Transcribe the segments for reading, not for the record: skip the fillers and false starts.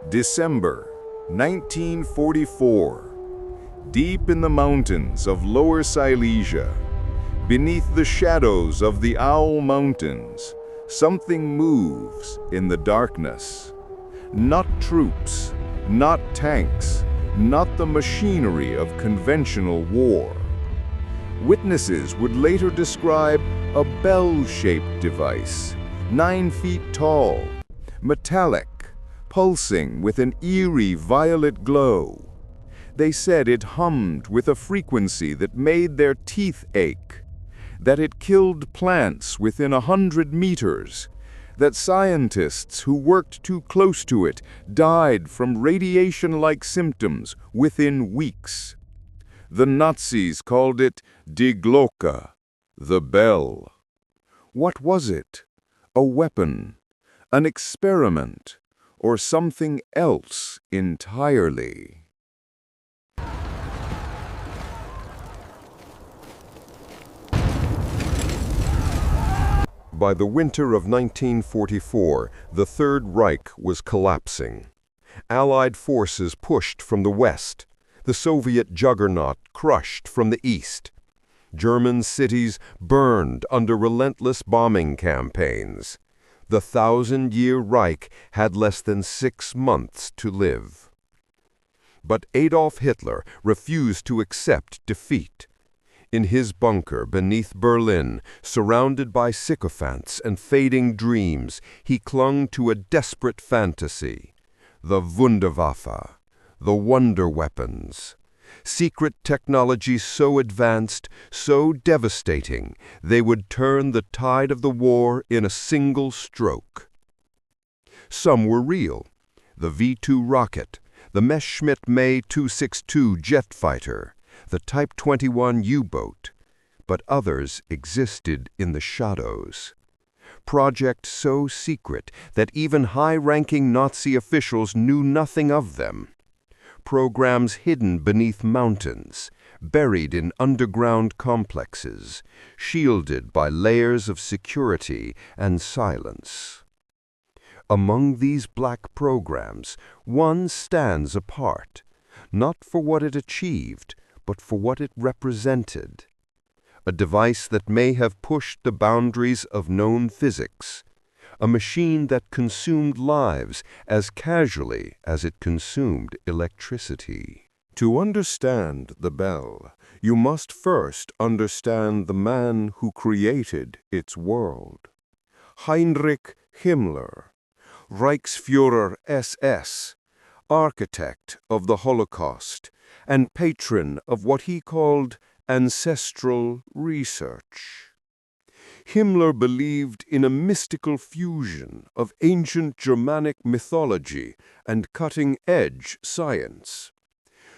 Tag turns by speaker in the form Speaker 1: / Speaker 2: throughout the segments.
Speaker 1: December 1944. Deep in the mountains of Lower Silesia, beneath the shadows of the Owl Mountains, something moves in the darkness. Not troops, not tanks, not the machinery of conventional war. Witnesses would later describe a bell-shaped device, 9 feet tall, metallic, pulsing with an eerie violet glow. They said it hummed with a frequency that made their teeth ache, that it killed plants within 100 meters, that scientists who worked too close to it died from radiation-like symptoms within weeks. The Nazis called it Die Glocke, the bell. What was it? A weapon? An experiment? Or something else entirely?
Speaker 2: By the winter of 1944, the Third Reich was collapsing. Allied forces pushed from the west, the Soviet juggernaut crushed from the east. German cities burned under relentless bombing campaigns. The 1,000-year Reich had less than 6 months to live. But Adolf Hitler refused to accept defeat. In his bunker beneath Berlin, surrounded by sycophants and fading dreams, he clung to a desperate fantasy: the Wunderwaffe, the wonder weapons. Secret technology so advanced, so devastating, they would turn the tide of the war in a single stroke. Some were real: the V-2 rocket, the Messerschmitt May 262 jet fighter, the Type 21 U-boat, but others existed in the shadows. Projects so secret that even high-ranking Nazi officials knew nothing of them. Programs hidden beneath mountains, buried in underground complexes, shielded by layers of security and silence. Among these black programs, one stands apart, not for what it achieved, but for what it represented. A device that may have pushed the boundaries of known physics, a machine that consumed lives as casually as it consumed electricity.
Speaker 1: To understand the bell, you must first understand the man who created its world. Heinrich Himmler, Reichsführer SS, architect of the Holocaust, and patron of what he called ancestral research. Himmler believed in a mystical fusion of ancient Germanic mythology and cutting-edge science.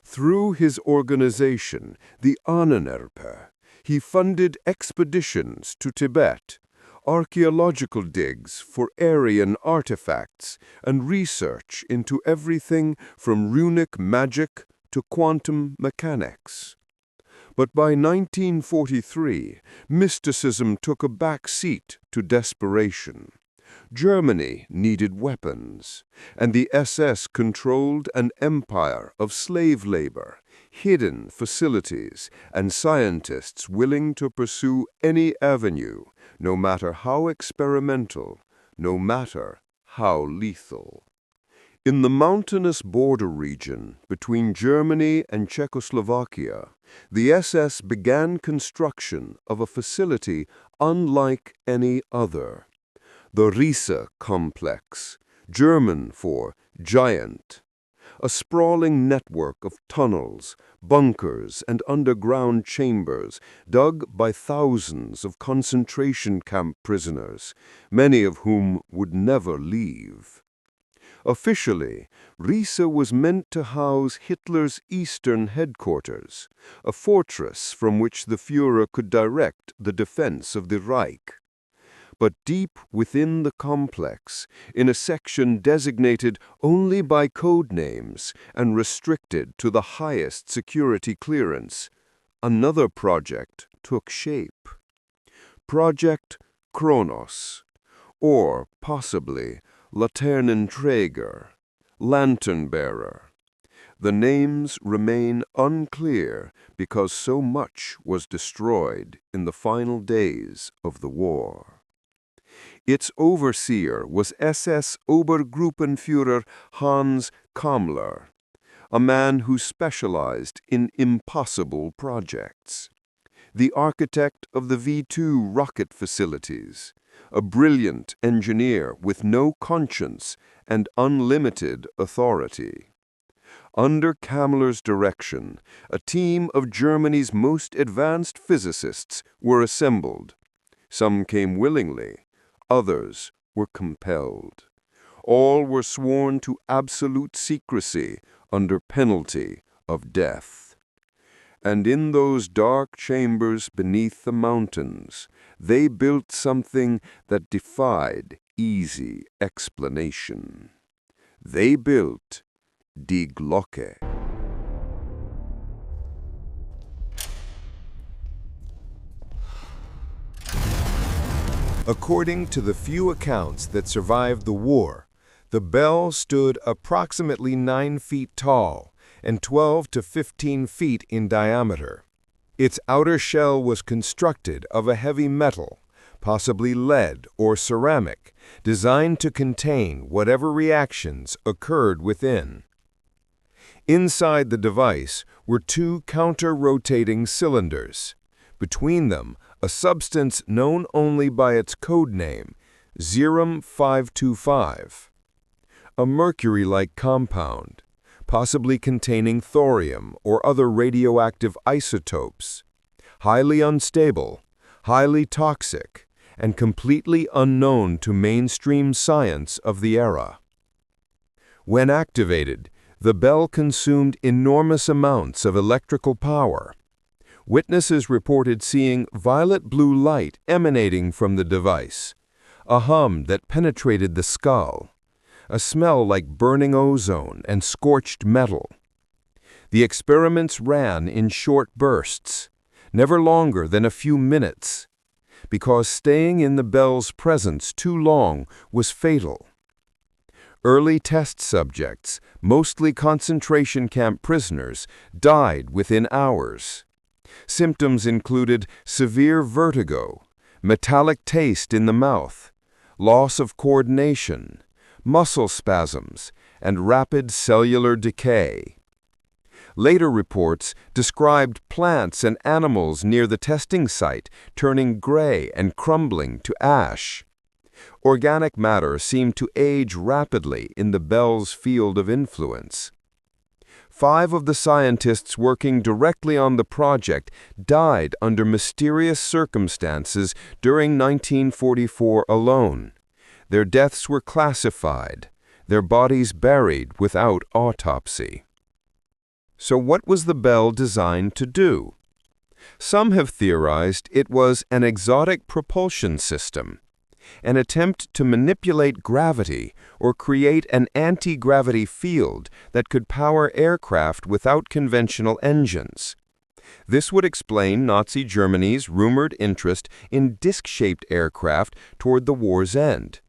Speaker 1: Through his organization, the Ahnenerbe, he funded expeditions to Tibet, archaeological digs for Aryan artifacts, and research into everything from runic magic to quantum mechanics. But by 1943, mysticism took a back seat to desperation. Germany needed weapons, and the SS controlled an empire of slave labor, hidden facilities, and scientists willing to pursue any avenue, no matter how experimental, no matter how lethal. In the mountainous border region between Germany and Czechoslovakia, the SS began construction of a facility unlike any other. The Riese complex, German for giant. A sprawling network of tunnels, bunkers, and underground chambers dug by thousands of concentration camp prisoners, many of whom would never leave. Officially, Riese was meant to house Hitler's eastern headquarters, a fortress from which the Führer could direct the defense of the Reich. But deep within the complex, in a section designated only by code names and restricted to the highest security clearance, another project took shape. Project Kronos, or possibly Laternenträger, lantern-bearer. The names remain unclear because so much was destroyed in the final days of the war. Its overseer was SS Obergruppenführer Hans Kammler, a man who specialized in impossible projects. The architect of the V-2 rocket facilities, a brilliant engineer with no conscience and unlimited authority. Under Kammler's direction, a team of Germany's most advanced physicists were assembled. Some came willingly, others were compelled. All were sworn to absolute secrecy under penalty of death. And in those dark chambers beneath the mountains, they built something that defied easy explanation. They built Die Glocke.
Speaker 2: According to the few accounts that survived the war, the bell stood approximately 9 feet tall and 12 to 15 feet in diameter. Its outer shell was constructed of a heavy metal, possibly lead or ceramic, designed to contain whatever reactions occurred within. Inside the device were 2 counter-rotating cylinders. Between them, a substance known only by its code name, Zerum 525, a mercury-like compound, possibly containing thorium or other radioactive isotopes, highly unstable, highly toxic, and completely unknown to mainstream science of the era. When activated, the bell consumed enormous amounts of electrical power. Witnesses reported seeing violet-blue light emanating from the device, a hum that penetrated the skull, a smell like burning ozone and scorched metal. The experiments ran in short bursts, never longer than a few minutes, because staying in the bell's presence too long was fatal. Early test subjects, mostly concentration camp prisoners, died within hours. Symptoms included severe vertigo, metallic taste in the mouth, loss of coordination, muscle spasms, and rapid cellular decay. Later reports described plants and animals near the testing site turning gray and crumbling to ash. Organic matter seemed to age rapidly in the bell's field of influence. 5 of the scientists working directly on the project died under mysterious circumstances during 1944 alone. Their deaths were classified, their bodies buried without autopsy. So what was the bell designed to do? Some have theorized it was an exotic propulsion system, an attempt to manipulate gravity or create an anti-gravity field that could power aircraft without conventional engines. This would explain Nazi Germany's rumored interest in disc-shaped aircraft toward the war's end.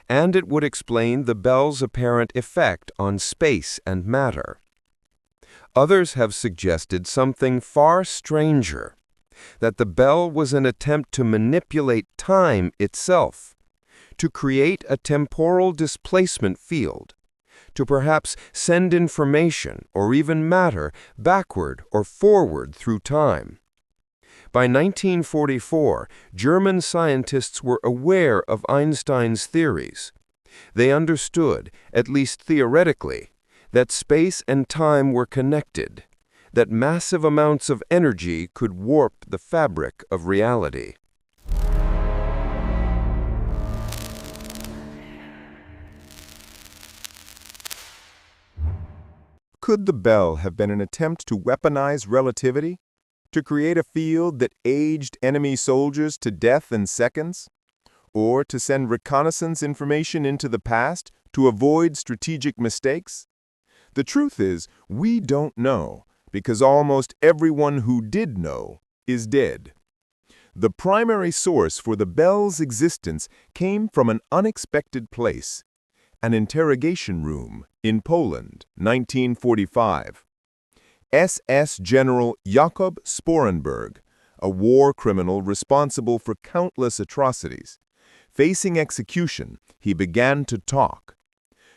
Speaker 2: And it would explain the bell's apparent effect on space and matter. Others have suggested something far stranger, that the bell was an attempt to manipulate time itself, to create a temporal displacement field, to perhaps send information or even matter backward or forward through time. By 1944, German scientists were aware of Einstein's theories. They understood, at least theoretically, that space and time were connected, that massive amounts of energy could warp the fabric of reality.
Speaker 3: Could the bell have been an attempt to weaponize relativity? To create a field that aged enemy soldiers to death in seconds? Or to send reconnaissance information into the past to avoid strategic mistakes? The truth is, we don't know, because almost everyone who did know is dead. The primary source for the bell's existence came from an unexpected place: An Interrogation Room in Poland, 1945. SS General Jakob Sporenberg, a war criminal responsible for countless atrocities. Facing execution, he began to talk.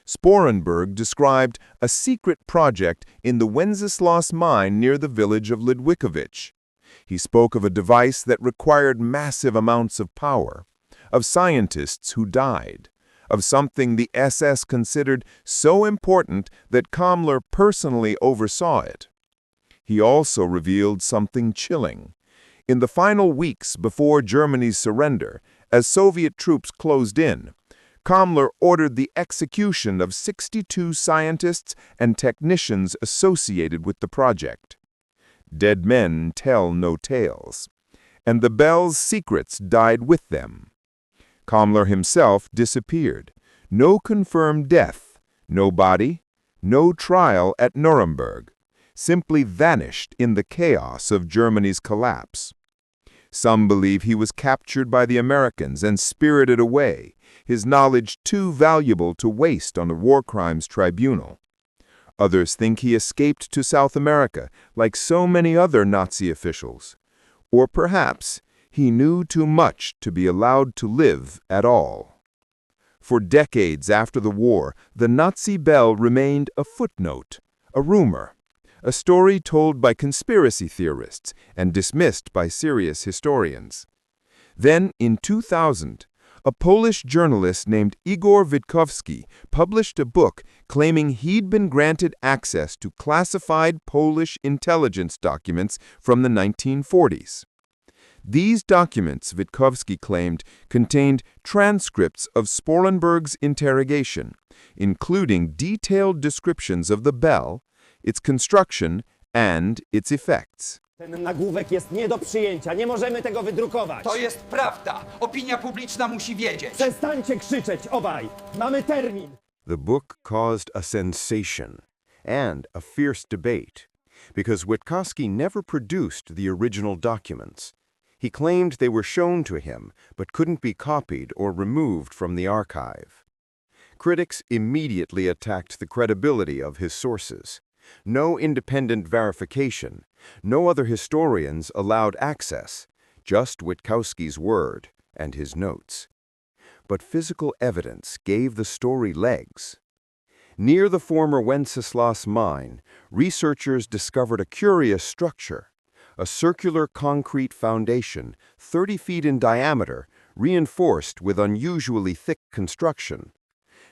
Speaker 3: Sporenberg described a secret project in the Wenceslas mine near the village of Ludwikowicz. He spoke of a device that required massive amounts of power, of scientists who died, of something the SS considered so important that Kammler personally oversaw it. He also revealed something chilling. In the final weeks before Germany's surrender, as Soviet troops closed in, Kammler ordered the execution of 62 scientists and technicians associated with the project. Dead men tell no tales, and the Bell's secrets died with them. Kammler himself disappeared. No confirmed death, no body, no trial at Nuremberg. Simply vanished in the chaos of Germany's collapse. Some believe he was captured by the Americans and spirited away, his knowledge too valuable to waste on a war crimes tribunal. Others think he escaped to South America, like so many other Nazi officials. Or perhaps he knew too much to be allowed to live at all. For decades after the war, the Nazi Bell remained a footnote, a rumor, a story told by conspiracy theorists and dismissed by serious historians. Then, in 2000, a Polish journalist named Igor Witkowski published a book claiming he'd been granted access to classified Polish intelligence documents from the 1940s. These documents, Witkowski claimed, contained transcripts of Sporenberg's interrogation, including detailed descriptions of the Bell, its construction, and its effects.
Speaker 4: Ten nagłówek jest nie do przyjęcia. Nie możemy tego wydrukować.
Speaker 5: To jest prawda. Opinia publiczna musi wiedzieć.
Speaker 4: Przestańcie krzyczeć, obaj. Mamy termin.
Speaker 1: The book caused a sensation and a fierce debate because Witkowski never produced the original documents. He claimed they were shown to him but couldn't be copied or removed from the archive. Critics immediately attacked the credibility of his sources. No independent verification, no other historians allowed access, just Witkowski's word and his notes. But physical evidence gave the story legs. Near the former Wenceslas mine, researchers discovered a curious structure, a circular concrete foundation 30 feet in diameter, reinforced with unusually thick construction.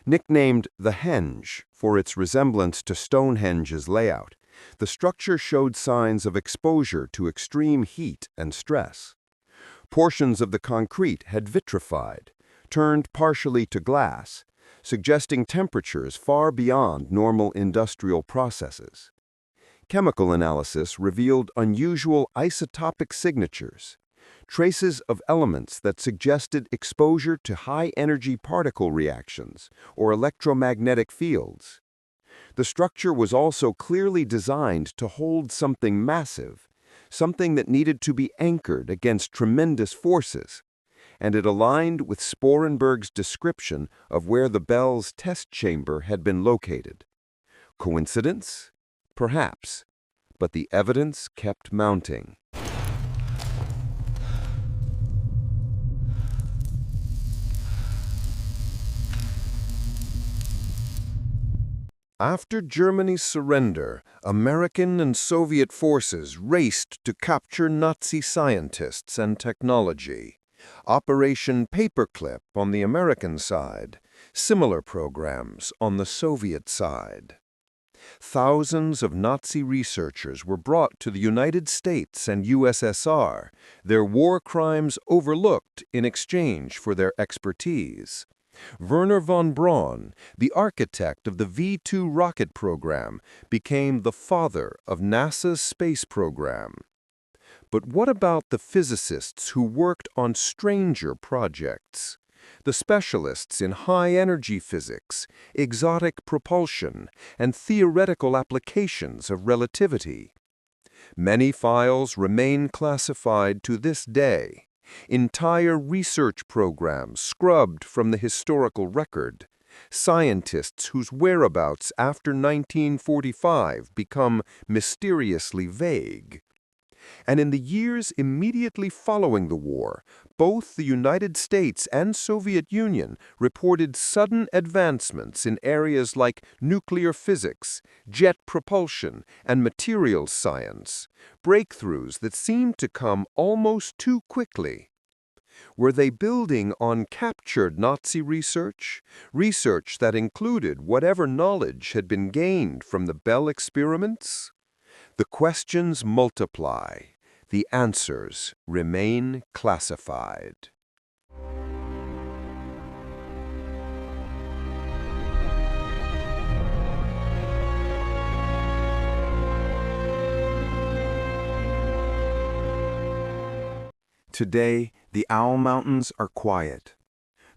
Speaker 1: Nicknamed the Henge for its resemblance to Stonehenge's layout, the structure showed signs of exposure to extreme heat and stress. Portions of the concrete had vitrified, turned partially to glass, suggesting temperatures far beyond normal industrial processes. Chemical analysis revealed unusual isotopic signatures, traces of elements that suggested exposure to high-energy particle reactions or electromagnetic fields. The structure was also clearly designed to hold something massive, something that needed to be anchored against tremendous forces, and it aligned with Sporenberg's description of where the Bell's test chamber had been located. Coincidence? Perhaps, but the evidence kept mounting. After Germany's surrender, American and Soviet forces raced to capture Nazi scientists and technology. Operation Paperclip on the American side, similar programs on the Soviet side. Thousands of Nazi researchers were brought to the United States and USSR, their war crimes overlooked in exchange for their expertise. Wernher von Braun, the architect of the V-2 rocket program, became the father of NASA's space program. But what about the physicists who worked on stranger projects? The specialists in high-energy physics, exotic propulsion, and theoretical applications of relativity. Many files remain classified to this day. Entire research programs scrubbed from the historical record,
Speaker 2: Scientists whose whereabouts after 1945 become mysteriously vague. And in the years immediately following the war, both the United States and Soviet Union reported sudden advancements in areas like nuclear physics, jet propulsion, and materials science, breakthroughs that seemed to come almost too quickly. Were they building on captured Nazi research? Research that included whatever knowledge had been gained from the Bell experiments? The questions multiply. The answers remain classified.
Speaker 3: Today, the Owl Mountains are quiet.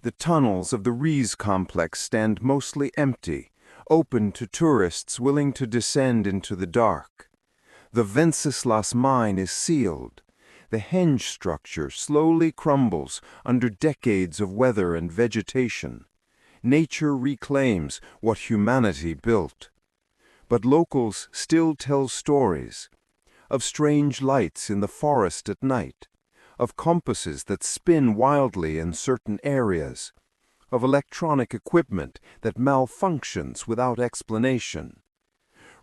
Speaker 3: The tunnels of the Rees complex stand mostly empty, open to tourists willing to descend into the dark. The Venceslas mine is sealed. The henge structure slowly crumbles under decades of weather and vegetation. Nature reclaims what humanity built. But locals still tell stories of strange lights in the forest at night, of compasses that spin wildly in certain areas, of electronic equipment that malfunctions without explanation.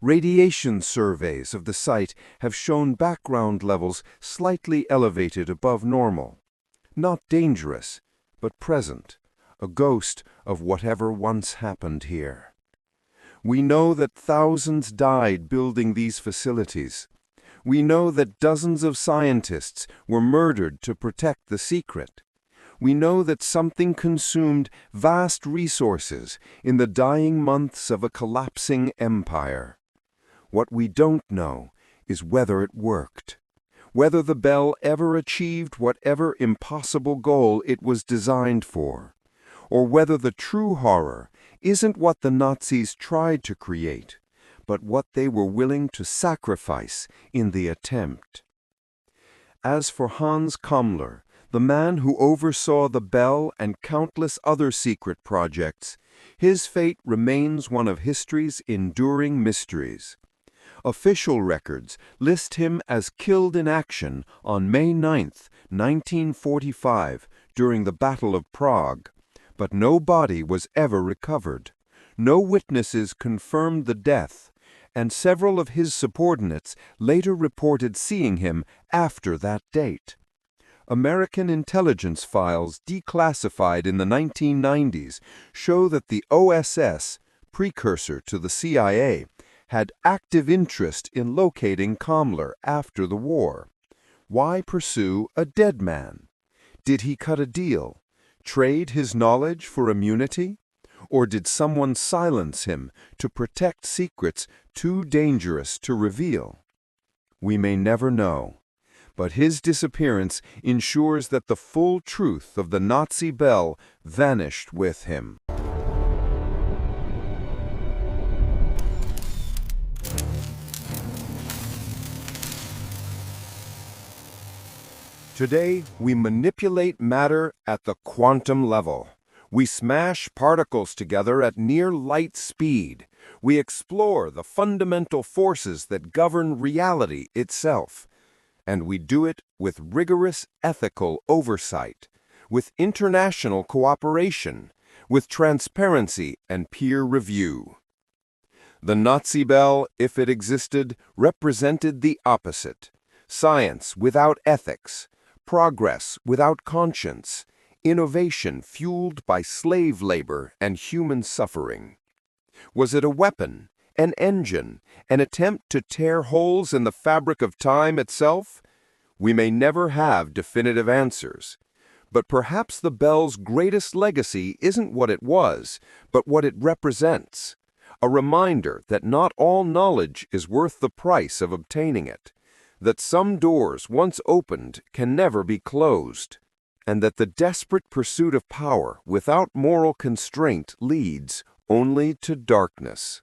Speaker 3: Radiation surveys of the site have shown background levels slightly elevated above normal. Not dangerous, but present, a ghost of whatever once happened here. We know that thousands died building these facilities. We know that dozens of scientists were murdered to protect the secret. We know that something consumed vast resources in the dying months of a collapsing empire. What we don't know is whether it worked, whether the Bell ever achieved whatever impossible goal it was designed for, or whether the true horror isn't what the Nazis tried to create, but what they were willing to sacrifice in the attempt. As for Hans Kammler, the man who oversaw the Bell and countless other secret projects, his fate remains one of history's enduring mysteries. Official records list him as killed in action on May 9, 1945, during the Battle of Prague, but no body was ever recovered. No witnesses confirmed the death, and several of his subordinates later reported seeing him after that date. American intelligence files declassified in the 1990s show that the OSS, precursor to the CIA, had active interest in locating Kammler after the war. Why pursue a dead man? Did he cut a deal? Trade his knowledge for immunity? Or did someone silence him to protect secrets too dangerous to reveal? We may never know, but his disappearance ensures that the full truth of the Nazi Bell vanished with him. Today, we manipulate matter at the quantum level. We smash particles together at near light speed. We explore the fundamental forces that govern reality itself. And we do it with rigorous ethical oversight, with international cooperation, with transparency and peer review. The Nazi Bell, if it existed, represented the opposite: science without ethics, progress without conscience, innovation fueled by slave labor and human suffering. Was it a weapon, an engine, an attempt to tear holes in the fabric of time itself? We may never have definitive answers, but perhaps the Bell's greatest legacy isn't what it was, but what it represents. A reminder that not all knowledge is worth the price of obtaining it, that some doors once opened can never be closed, and that the desperate pursuit of power without moral constraint leads only to darkness.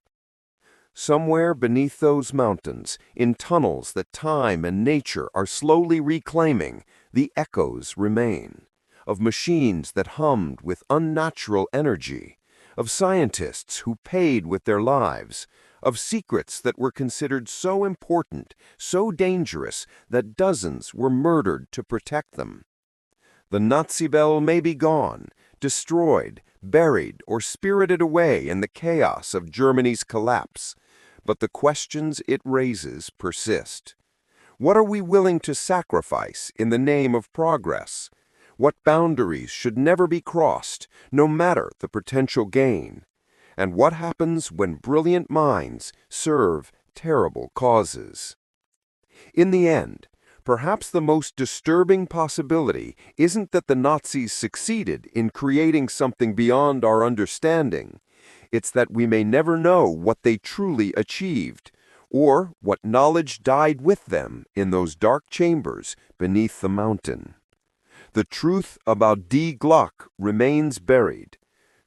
Speaker 3: Somewhere beneath those mountains, in tunnels that time and nature are slowly reclaiming, the echoes remain, of machines that hummed with unnatural energy,
Speaker 1: of scientists who paid with their lives, of secrets that were considered so important, so dangerous, that dozens were murdered to protect them. The Nazi bell may be gone, destroyed, buried, or spirited away in the chaos of Germany's collapse, but the questions it raises persist. What are we willing to sacrifice in the name of progress? What boundaries should never be crossed, no matter the potential gain? And what happens when brilliant minds serve terrible causes? In the end, perhaps the most disturbing possibility isn't that the Nazis succeeded in creating something beyond our understanding. It's that we may never know what they truly achieved, or what knowledge died with them in those dark chambers beneath the mountain. The truth about Die Glocke remains buried.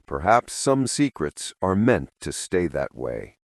Speaker 1: Perhaps some secrets are meant to stay that way.